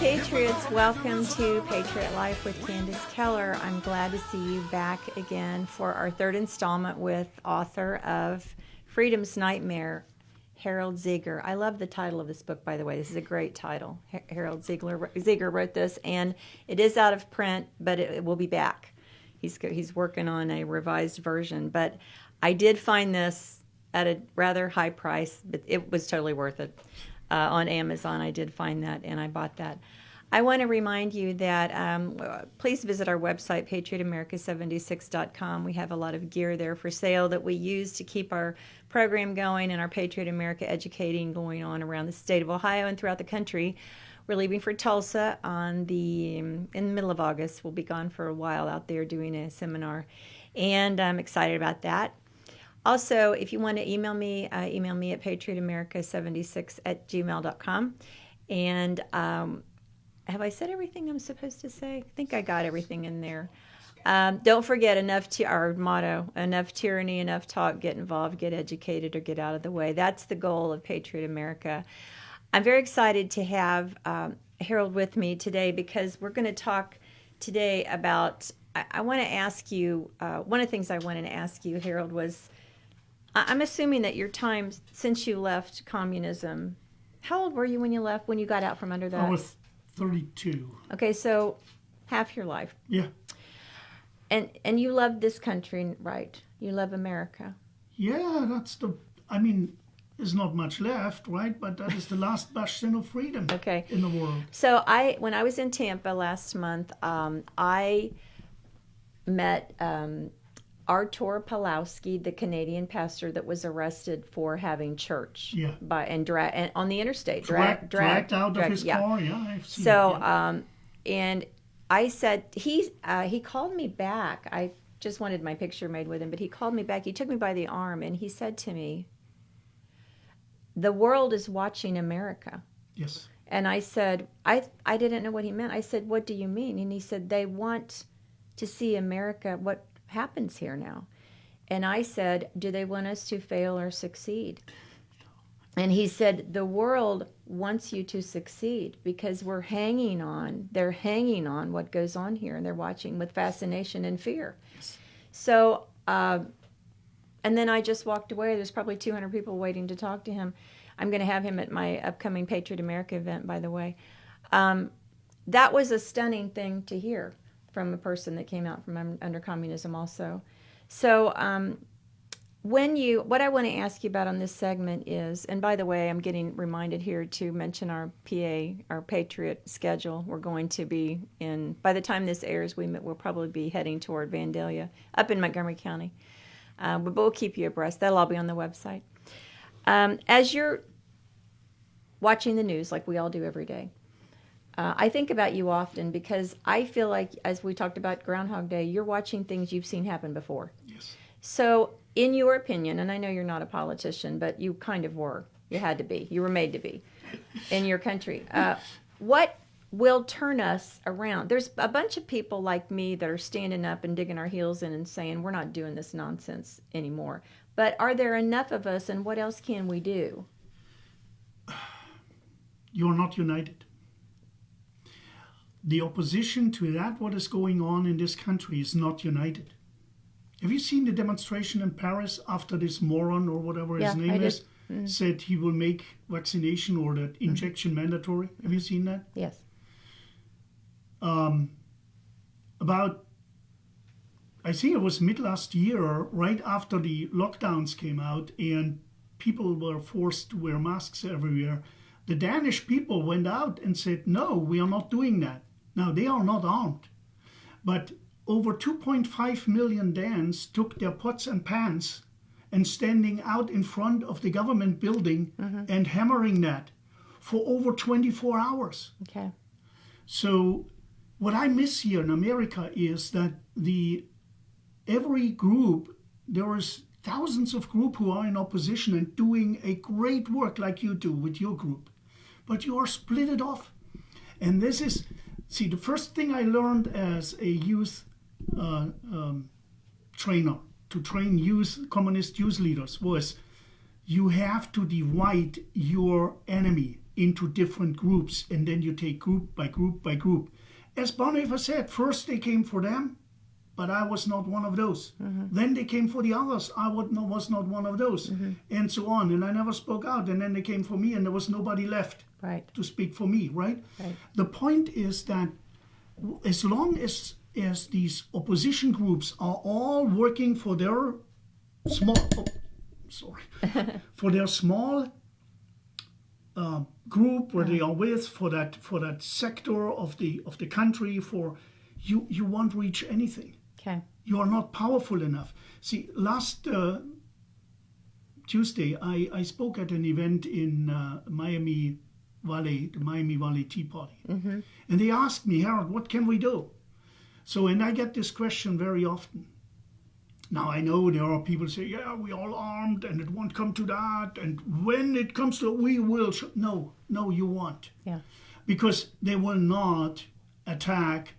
Patriots, welcome to Patriot Life with Candace Keller. I'm glad to see you back again for our third installment with author of Freedom's Nightmare, Harald Zieger. I love the title of this book, by the way. This is a great title. Harald Zieger wrote this, and it is out of print, but it will be back. He's working on a revised version, but I did find this at a rather high price, but it was totally worth it. On Amazon, I did find that, and I bought that. I want to remind you that please visit our website, patriotamerica76.com. We have a lot of gear there for sale that we use to keep our program going and our Patriot America educating going on around the state of Ohio and throughout the country. We're leaving for Tulsa in the middle of August. We'll be gone for a while out there doing a seminar, and I'm excited about that. Also, if you want to email me at patriotamerica76@gmail.com. And have I said everything I'm supposed to say? I think I got everything in there. Don't forget our motto, enough tyranny, enough talk, get involved, get educated, or get out of the way. That's the goal of Patriot America. I'm very excited to have Harald with me today because we're going to talk today about, I want to ask you, one of the things I wanted to ask you, Harald, was, I'm assuming that your time since you left communism, how old were you when you left, when you got out from under that? I was 32. Okay, so half your life. Yeah. And you love this country, right? You love America. Yeah, there's not much left, right? But that is the last bastion of freedom in the world. So when I was in Tampa last month, I met Artur Pawlowski, the Canadian pastor that was arrested for having church, and on the interstate, dragged out of his car. Yeah, I've seen it. And I said he called me back. I just wanted my picture made with him, but he called me back. He took me by the arm and he said to me, "The world is watching America." Yes. And I said, I didn't know what he meant. I said, "What do you mean?" And he said, "They want to see America, what happens here now." And I said, "Do they want us to fail or succeed?" And he said, "The world wants you to succeed because they're hanging on what goes on here, and they're watching with fascination and fear." Yes. So, and then I just walked away. There's probably 200 people waiting to talk to him. I'm going to have him at my upcoming Patriot America event, by the way. That was a stunning thing to hear from a person that came out from under communism also. So what I want to ask you about on this segment is, and by the way, I'm getting reminded here to mention our Patriot schedule. We're going to be by the time this airs, we'll probably be heading toward Vandalia, up in Montgomery County. But we'll keep you abreast. That'll all be on the website. As you're watching the news, like we all do every day, I think about you often because I feel like, as we talked about Groundhog Day, you're watching things you've seen happen before. Yes. So, in your opinion, and I know you're not a politician, but you kind of were. You had to be. You were made to be in your country. What will turn us around? There's a bunch of people like me that are standing up and digging our heels in and saying, we're not doing this nonsense anymore. But are there enough of us, and what else can we do? You're not united. The opposition to what is going on in this country is not united. Have you seen the demonstration in Paris after this moron, or whatever his name is, said he will make vaccination or the injection mandatory? Have you seen that? Yes. About, I think it was mid last year, right after the lockdowns came out and people were forced to wear masks everywhere, the Danish people went out and said, no, we are not doing that. Now, they are not armed, but over 2.5 million Danes took their pots and pans and standing out in front of the government building and hammering that for over 24 hours. Okay. So what I miss here in America is that every group, there is thousands of groups who are in opposition and doing a great work like you do with your group, but you are split off. And this is, the first thing I learned as a youth trainer to train communist youth leaders was you have to divide your enemy. into different groups, and then you take group by group by group. As Bonhoeffer said, first they came for them, but I was not one of those. Then they came for the others. I was not one of those, and so on. And I never spoke out. And then they came for me, and there was nobody left to speak for me, right? The point is that as long as these opposition groups are all working for their small group where they are with, for that sector of the country, for you won't reach anything. Okay. You are not powerful enough. See, last Tuesday, I spoke at an event in Miami Valley, the Miami Valley Tea Party. And they asked me, Harald, what can we do? So, and I get this question very often. Now, I know there are people who say, yeah, we're all armed and it won't come to that. And when it comes to it, we will. No, you won't. Yeah. Because they will not attack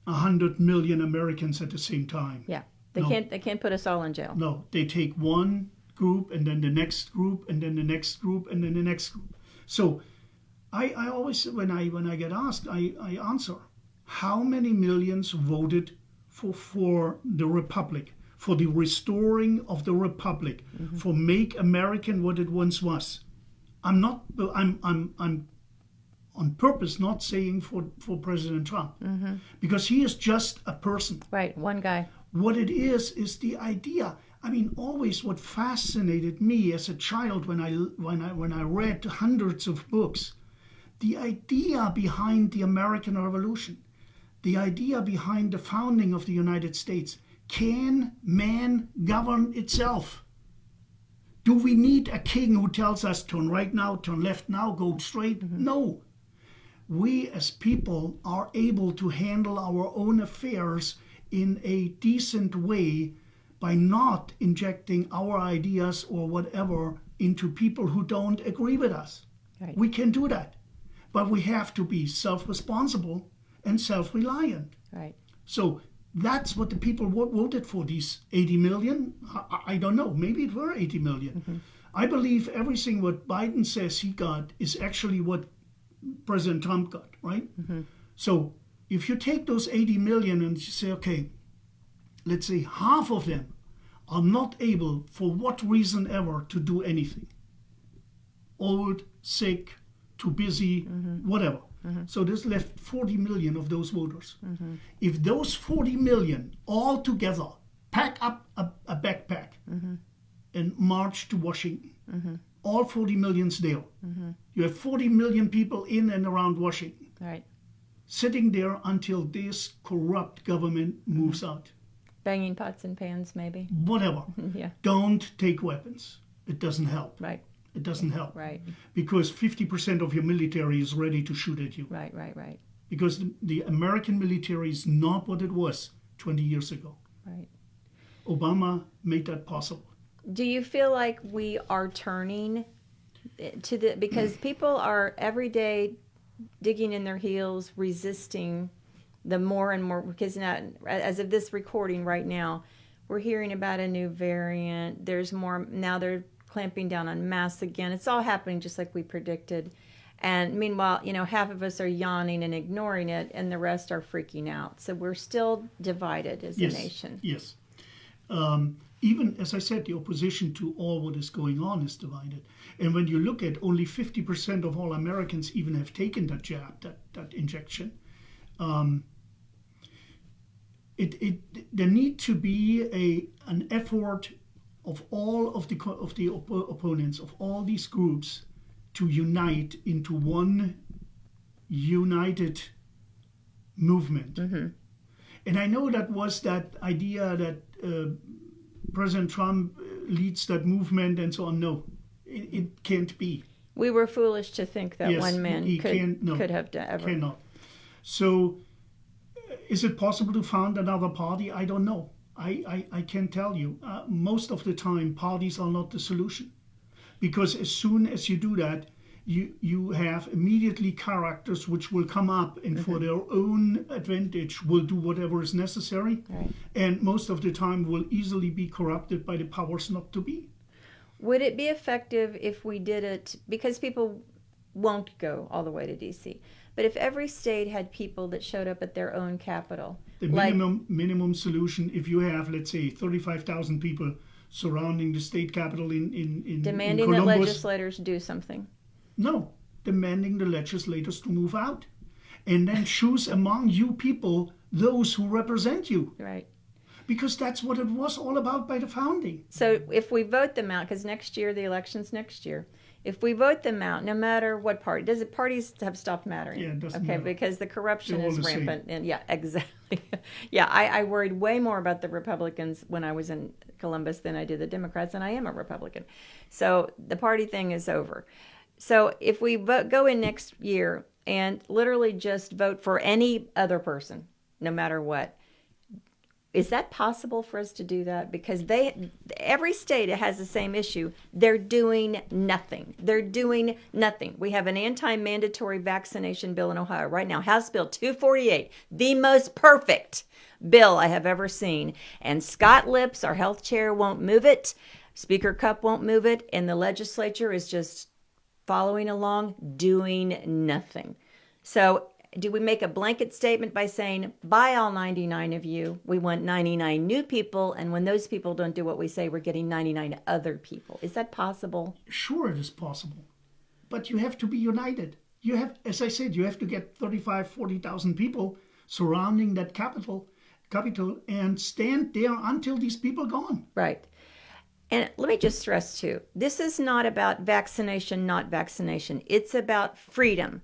100 million Americans at the same time. Yeah. They can't put us all in jail. No, they take one group and then the next group and then the next group and then the next group. So I always, when I get asked, I answer, how many millions voted for the Republic, for the restoring of the Republic, for make America what it once was? I'm on purpose not saying for President Trump, because he is just a person. Right, one guy. What it is the idea. I mean, always what fascinated me as a child when I read hundreds of books, the idea behind the American Revolution, the idea behind the founding of the United States. Can man govern itself? Do we need a king who tells us turn right now, turn left now, go straight? No. We as people are able to handle our own affairs in a decent way by not injecting our ideas or whatever into people who don't agree with us. Right. We can do that. But we have to be self-responsible and self-reliant. Right. So that's what the people voted for, these 80 million. I don't know. Maybe it were 80 million. I believe everything what Biden says he got is actually what President Trump got, right? So if you take those 80 million and you say, okay, let's say half of them are not able, for what reason ever, to do anything. Old, sick, too busy, whatever. So there's left 40 million of those voters. If those 40 million all together pack up a backpack and march to Washington, all 40 million's there. You have 40 million people in and around Washington. Right. Sitting there until this corrupt government moves out. Banging pots and pans, maybe. Whatever. Yeah. Don't take weapons. It doesn't help. Right. It doesn't help. Right. Because 50% of your military is ready to shoot at you. Right. Because the American military is not what it was 20 years ago. Right. Obama made that possible. Do you feel like we are turning to the, because people are every day digging in their heels, resisting the more and more, because now, as of this recording right now, we're hearing about a new variant. There's more, now they're clamping down on masks again. It's all happening just like we predicted. And meanwhile, half of us are yawning and ignoring it, and the rest are freaking out. So we're still divided as a nation. Yes. Even, as I said, the opposition to all what is going on is divided. And when you look at an only 50% of all Americans even have taken that jab, that injection, there need to be an effort of all of the opponents of all these groups to unite into one united movement. And I know that was that idea that President Trump leads that movement and so on. No, it can't be. We were foolish to think that one man could have done ever. Cannot. So is it possible to found another party? I don't know. I can tell you. Most of the time, parties are not the solution. Because as soon as you do that, you have immediately characters which will come up and for their own advantage will do whatever is necessary. Right. And most of the time will easily be corrupted by the powers not to be. Would it be effective if we did it, because people won't go all the way to D.C. But if every state had people that showed up at their own capital, the minimum solution, if you have, let's say, 35,000 people surrounding the state capital in demanding in that Columbus, legislators do something. No, demanding the legislators to move out, and then choose among you people those who represent you. Right. Because that's what it was all about by the founding. So if we vote them out, because next year, the election's next year, if we vote them out, no matter what party, parties have stopped mattering? Yeah, it doesn't okay, matter. Because the corruption They're all is the same. rampant. And yeah, exactly. Yeah, I worried way more about the Republicans when I was in Columbus than I did the Democrats, and I am a Republican. So the party thing is over. So if we go in next year and literally just vote for any other person, no matter what, is that possible for us to do that? Because every state has the same issue. They're doing nothing. They're doing nothing. We have an anti-mandatory vaccination bill in Ohio right now, House Bill 248, the most perfect bill I have ever seen. And Scott Lips, our health chair, won't move it. Speaker Cupp won't move it. And the legislature is just following along, doing nothing. So do we make a blanket statement by saying, by all 99 of you, we want 99 new people, and when those people don't do what we say, we're getting 99 other people? Is that possible? Sure, it is possible. But you have to be united. You have, as I said, you have to get 35, 40,000 people surrounding that capital, and stand there until these people are gone. Right. And let me just stress, too, this is not about vaccination, not vaccination. It's about freedom.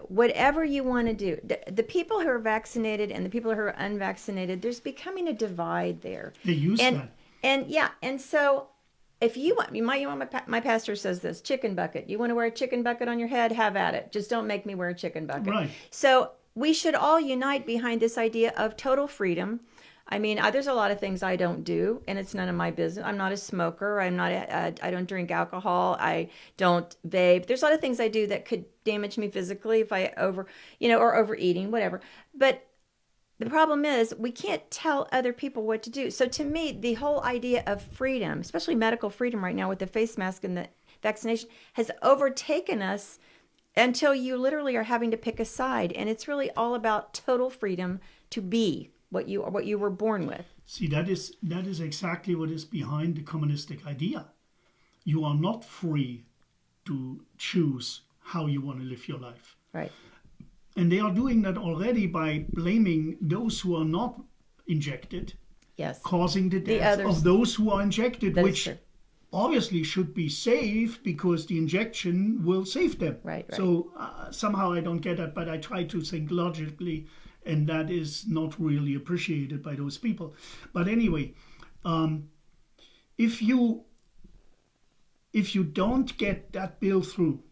Whatever you want to do, the people who are vaccinated and the people who are unvaccinated, there's becoming a divide there. They use that. And so if you want, my pastor says this, chicken bucket. You want to wear a chicken bucket on your head? Have at it. Just don't make me wear a chicken bucket. Right. So we should all unite behind this idea of total freedom. I mean, there's a lot of things I don't do, and it's none of my business. I'm not a smoker. I don't drink alcohol. I don't vape. There's a lot of things I do that could damage me physically if I or overeating, whatever. But the problem is we can't tell other people what to do. So to me, the whole idea of freedom, especially medical freedom right now with the face mask and the vaccination, has overtaken us until you literally are having to pick a side. And it's really all about total freedom to be what you were born with. See, that is exactly what is behind the communistic idea. You are not free to choose how you want to live your life. Right. And they are doing that already by blaming those who are not injected, yes, causing the death of those who are injected, which obviously should be safe because the injection will save them. Right. So somehow I don't get that, but I try to think logically, and that is not really appreciated by those people. But anyway, if you don't get that bill through,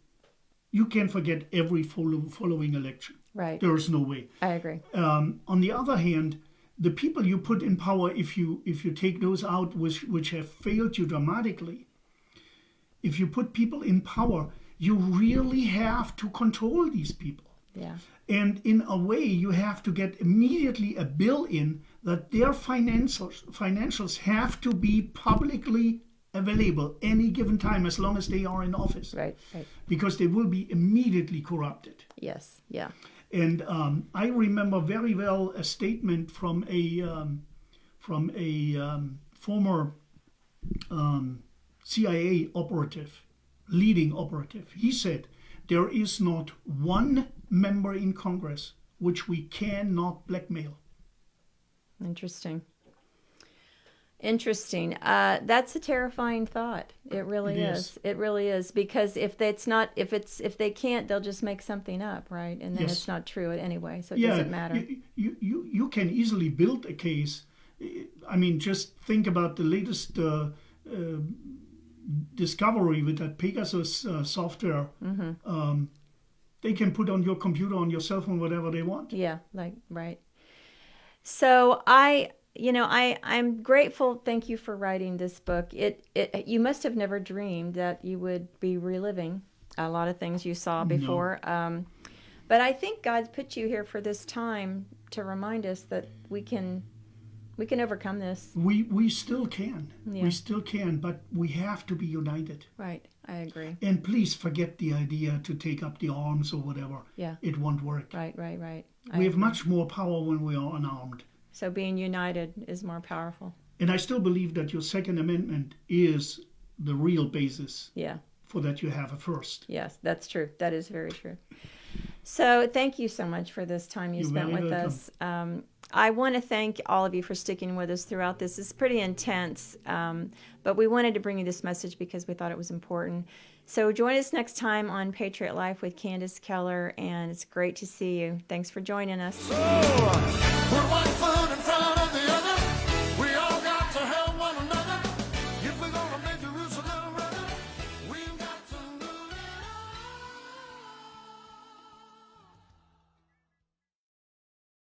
you can forget every following election. Right. There's no way. I agree. On the other hand, the people you put in power, if you take those out which have failed you dramatically, if you put people in power, you really have to control these people. Yeah. And in a way, you have to get immediately a bill in that their financials have to be publicly available any given time as long as they are in office. Right. Because they will be immediately corrupted. Yes. Yeah. And I remember very well a statement from a former CIA operative, leading operative. He said, "There is not one member in Congress which we cannot blackmail." Interesting. That's a terrifying thought. It really is. It really is, because if they can't, they'll just make something up, right? And then it's not true anyway, so it doesn't matter. You can easily build a case. I mean, just think about the latest discovery with that Pegasus software. Mm-hmm. They can put on your computer, on your cell phone, whatever they want. Yeah, right. So I'm grateful. Thank you for writing this book. You must have never dreamed that you would be reliving a lot of things you saw before. No. But I think God's put you here for this time to remind us that we can We can overcome this. We still can. Yeah. We still can, but we have to be united. Right. I agree. And please forget the idea to take up the arms or whatever. Yeah. It won't work. Right. We have much more power when we are unarmed. So being united is more powerful. And I still believe that your Second Amendment is the real basis Yeah. for that you have a first. Yes, that's true. That is very true. So thank you so much for this time you You're spent very with welcome. us. I want to thank all of you for sticking with us throughout this. It's pretty intense, but we wanted to bring you this message because we thought it was important. So join us next time on Patriot Life with Candace Keller, and it's great to see you. Thanks for joining us. So, we're one